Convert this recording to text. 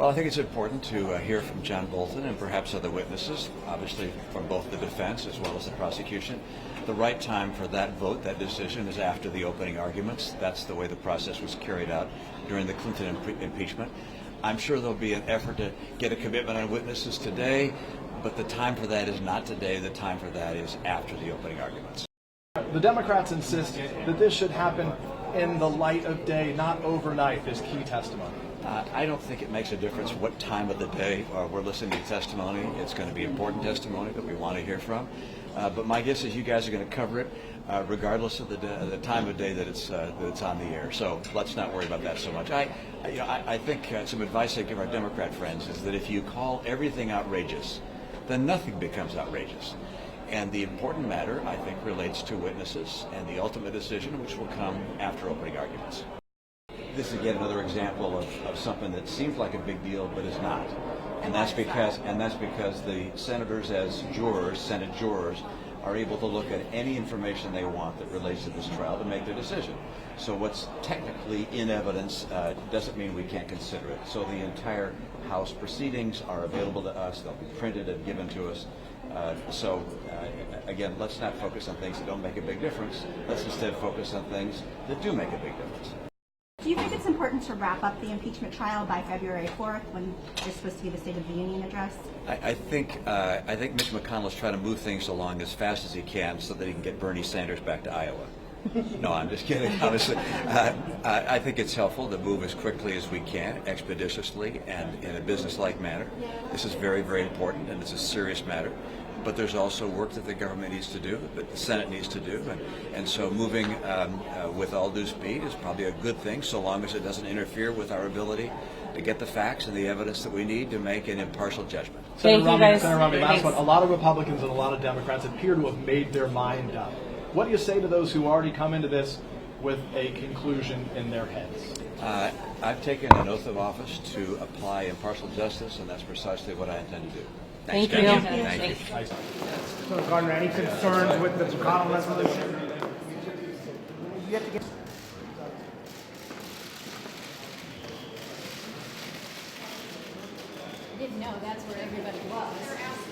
Well, I think it's important to hear from John Bolton and perhaps other witnesses, obviously from both the defense as well as the prosecution. The right time for that vote, that decision, is after the opening arguments. That's the way the process was carried out during the Clinton impeachment. I'm sure there'll be an effort to get a commitment on witnesses today, but the time for that is not today. The time for that is after the opening arguments. The Democrats insist that this should happen in the light of day, not overnight, this key testimony. I don't think it makes a difference what time of the day we're listening to testimony. It's going to be important testimony that we want to hear from. But my guess is you guys are going to cover it regardless of the time of day that it's on the air. So let's not worry about that so much. I think some advice I give our Democrat friends is that if you call everything outrageous, then nothing becomes outrageous. And the important matter, I think, relates to witnesses and the ultimate decision, which will come after opening arguments. This is again another example of something that seems like a big deal but is not, and that's because the senators, as jurors, Senate jurors, are able to look at any information they want that relates to this trial to make their decision. So what's technically in evidence doesn't mean we can't consider it. So the entire House proceedings are available to us. They'll be printed and given to us. Again, let's not focus on things that don't make a big difference. Let's instead focus on things that do make a big difference. Do you think it's important to wrap up the impeachment trial by February 4th when they're supposed to give a State of the Union address? I think Mitch McConnell is trying to move things along as fast as he can so that he can get Bernie Sanders back to Iowa. No, I'm just kidding. Honestly, I think it's helpful to move as quickly as we can, expeditiously and in a business-like manner. This is very, very important, and it's a serious matter. But there's also work that the government needs to do, that the Senate needs to do, and so moving with all due speed is probably a good thing, so long as it doesn't interfere with our ability to get the facts and the evidence that we need to make an impartial judgment. Senator Romney, last one. A lot of Republicans and a lot of Democrats appear to have made their mind up. What do you say to those who already come into this with a conclusion in their heads? I've taken an oath of office to apply impartial justice, and that's precisely what I intend to do. Thank you. Thank you. So, Gardner, any concerns with the McConnell resolution? You have to get. I didn't know that's where everybody was.